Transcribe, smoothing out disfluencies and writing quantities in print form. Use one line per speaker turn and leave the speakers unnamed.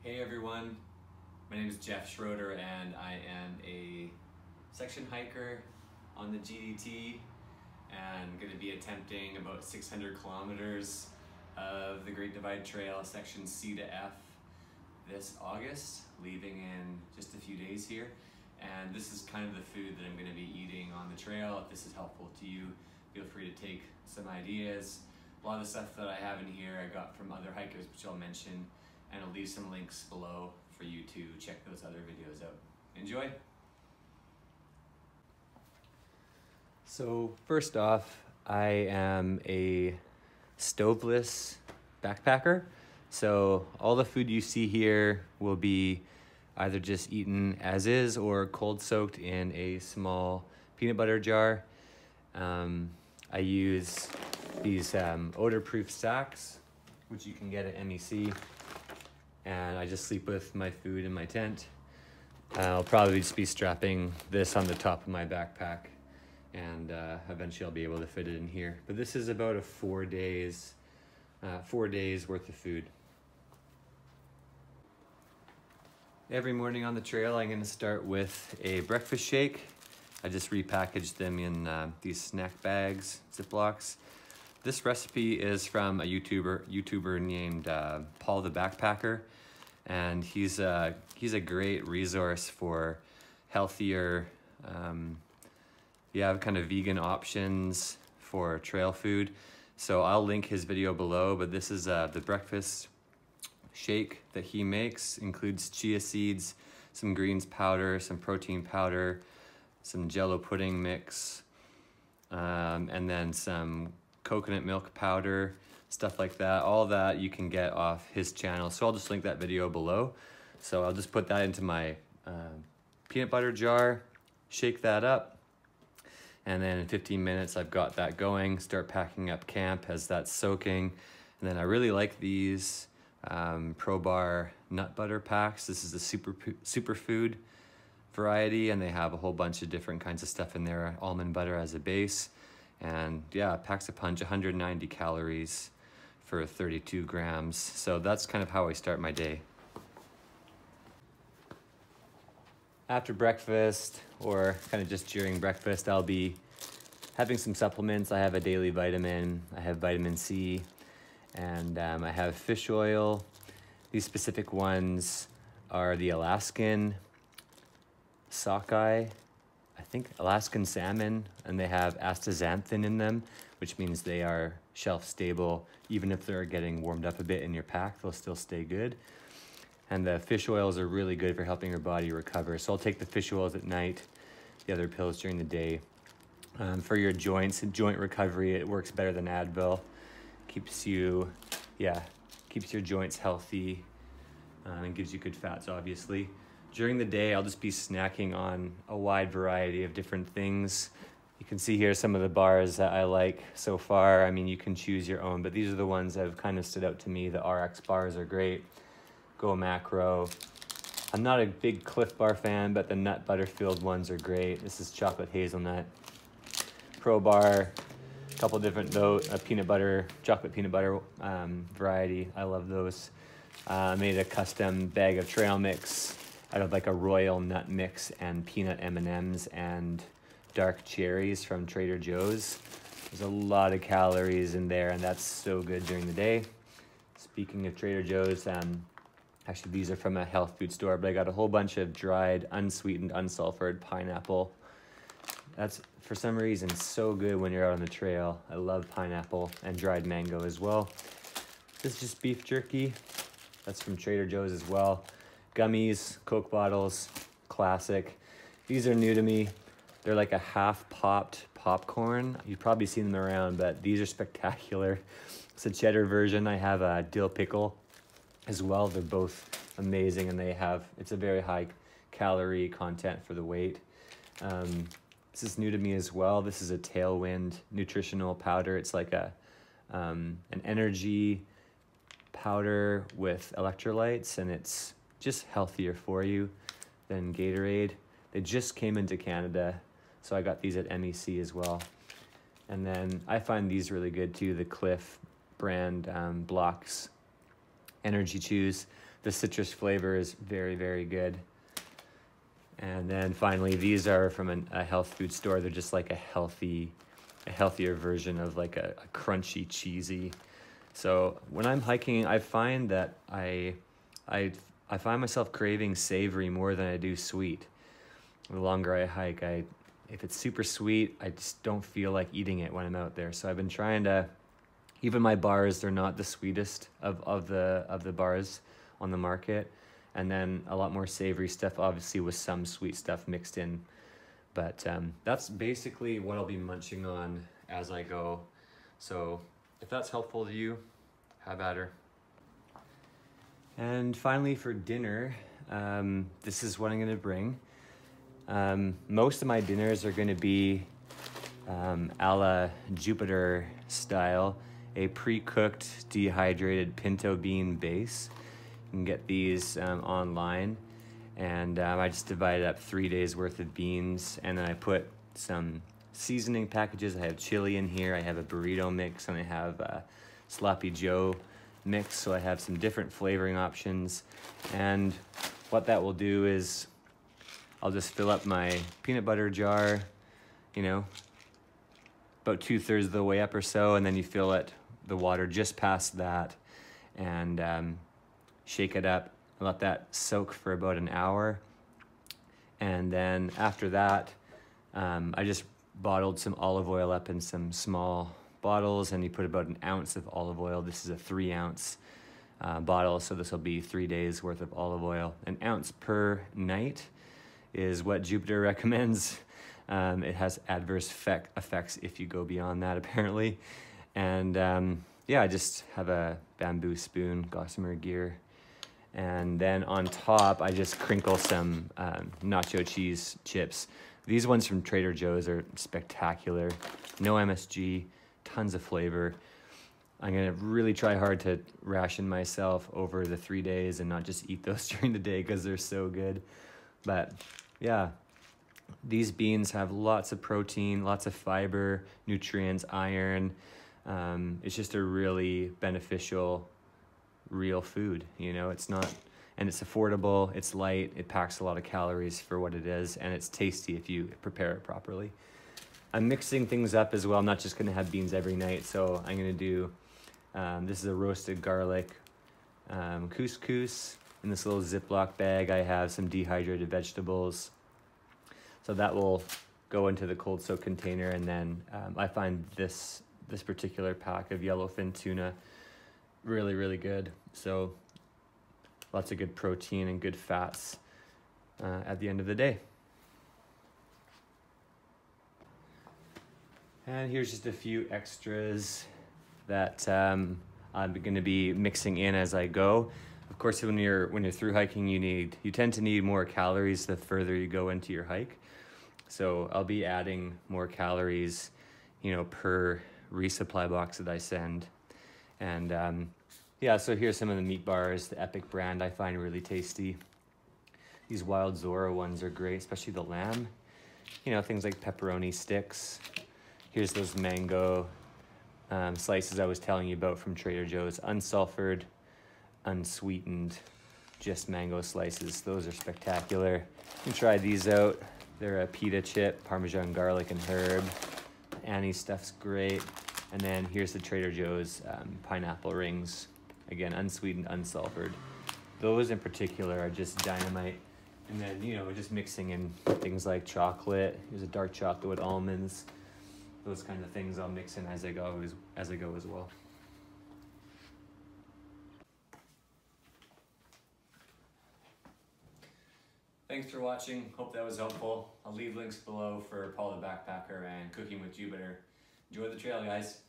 Hey everyone, my name is Jeff Schroeder and I am a section hiker on the GDT and going to be attempting about 600 kilometers of the Great Divide Trail section C to F this August, leaving in just a few days here. And this is kind of the food that I'm going to be eating on the trail. If this is helpful to you, feel free to take some ideas. A lot of the stuff that I have in here I got from other hikers, which I'll mention, and I'll leave some links below for you to check those other videos out. Enjoy! So first off, I am a stoveless backpacker. So all the food you see here will be either just eaten as is or cold soaked in a small peanut butter jar. I use these odor-proof sacks, which you can get at MEC. And I just sleep with my food in my tent. I'll probably just be strapping this on the top of my backpack, and eventually I'll be able to fit it in here. But this is about a 4 days worth of food. Every morning on the trail, I'm going to start with a breakfast shake. I just repackaged them in these snack bags, Ziplocs. This recipe is from a YouTuber named Paul the Backpacker, and he's a great resource for healthier, kind of vegan options for trail food. So I'll link his video below, but this is the breakfast shake that he makes. Includes chia seeds, some greens powder, some protein powder, some Jello pudding mix, and then some coconut milk powder, stuff like that. All that you can get off his channel. So I'll just link that video below. So I'll just put that into my peanut butter jar, shake that up, and then in 15 minutes I've got that going. Start packing up camp as that's soaking. And then I really like these Pro Bar nut butter packs. This is the superfood variety, and they have a whole bunch of different kinds of stuff in there. Almond butter as a base. And yeah, it packs a punch, 190 calories for 32 grams. So that's kind of how I start my day. After breakfast, or kind of just during breakfast, I'll be having some supplements. I have a daily vitamin, I have vitamin C, and I have fish oil. These specific ones are the Alaskan sockeye, I think Alaskan salmon, and they have astaxanthin in them, which means they are shelf stable. Even if they're getting warmed up a bit in your pack, they'll still stay good. And the fish oils are really good for helping your body recover. So I'll take the fish oils at night, the other pills during the day. For your joints and joint recovery, it works better than Advil. Keeps your joints healthy, and gives you good fats, obviously. During the day, I'll just be snacking on a wide variety of different things. You can see here some of the bars that I like so far. I mean, you can choose your own, but these are the ones that have kind of stood out to me. The RX bars are great. Go Macro. I'm not a big Cliff Bar fan, but the nut butter-filled ones are great. This is chocolate hazelnut. Pro Bar, a couple different peanut butter, chocolate peanut butter variety. I love those. I made a custom bag of trail mix out of like a royal nut mix and peanut M&Ms and dark cherries from Trader Joe's. There's a lot of calories in there, and that's so good during the day. Speaking of Trader Joe's, actually these are from a health food store, but I got a whole bunch of dried, unsweetened, unsulfured pineapple. That's, for some reason, so good when you're out on the trail. I love pineapple, and dried mango as well. This is just beef jerky. That's from Trader Joe's as well. Gummies, Coke bottles, classic. These are new to me. They're like a half-popped popcorn. You've probably seen them around, but these are spectacular. It's a cheddar version. I have a dill pickle as well. They're both amazing, and it's a very high calorie content for the weight. This is new to me as well. This is a Tailwind nutritional powder. It's like an energy powder with electrolytes, and it's just healthier for you than Gatorade. They just came into Canada, so I got these at MEC as well. And then I find these really good too, the Cliff brand blocks. energy chews. The citrus flavor is very, very good. And then finally, these are from a health food store. They're just like a healthier version of like a crunchy, cheesy. So when I'm hiking, I find that I find myself craving savory more than I do sweet. The longer I hike, if it's super sweet, I just don't feel like eating it when I'm out there. So I've been trying to, even my bars, they're not the sweetest of the bars on the market. And then a lot more savory stuff, obviously with some sweet stuff mixed in. But that's basically what I'll be munching on as I go. So if that's helpful to you, have at her. And finally for dinner, this is what I'm gonna bring. Most of my dinners are gonna be a la Jupiter style, a pre-cooked dehydrated pinto bean base. You can get these online, and I just divided up 3 days worth of beans, and then I put some seasoning packages. I have chili in here, I have a burrito mix, and I have a Sloppy Joe mix, so I have some different flavoring options. And what that will do is I'll just fill up my peanut butter jar, you know, about 2/3 of the way up or so, and then you fill it, the water just past that, and shake it up, let that soak for about an hour. And then after that, I just bottled some olive oil up in some small bottles, and you put about an ounce of olive oil. This is a 3-ounce bottle, so this will be 3 days worth of olive oil. An ounce per night is what Jupiter recommends. It has adverse effects if you go beyond that, apparently. And yeah, I just have a bamboo spoon, gossamer gear. And then on top, I just crinkle some nacho cheese chips. These ones from Trader Joe's are spectacular. No MSG, tons of flavor. I'm gonna really try hard to ration myself over the 3 days and not just eat those during the day because they're so good. But yeah, these beans have lots of protein, lots of fiber, nutrients, iron. It's just a really beneficial, real food, you know. It's not, and it's affordable, it's light, it packs a lot of calories for what it is, and it's tasty if you prepare it properly. I'm mixing things up as well. I'm not just gonna have beans every night, so I'm gonna do, this is a roasted garlic couscous. In this little Ziploc bag, I have some dehydrated vegetables. So that will go into the cold soak container, and then I find this particular pack of yellowfin tuna really, really good. So lots of good protein and good fats at the end of the day. And here's just a few extras that I'm going to be mixing in as I go. Of course, when you're through hiking, you tend to need more calories the further you go into your hike. So I'll be adding more calories, you know, per resupply box that I send. And yeah, so here's some of the meat bars. The Epic brand I find really tasty. These Wild Zora ones are great, especially the lamb. You know, things like pepperoni sticks. Here's those mango slices I was telling you about from Trader Joe's. Unsulfured, unsweetened, just mango slices. Those are spectacular. You can try these out. They're a pita chip, Parmesan garlic and herb. Annie's stuff's great. And then here's the Trader Joe's pineapple rings. Again, unsweetened, unsulfured. Those in particular are just dynamite. And then, you know, just mixing in things like chocolate. Here's a dark chocolate with almonds. Those kind of things I'll mix in as I go as well. Thanks for watching. Hope that was helpful. I'll leave links below for Paul the Backpacker and Cooking with Jupiter. Enjoy the trail, guys.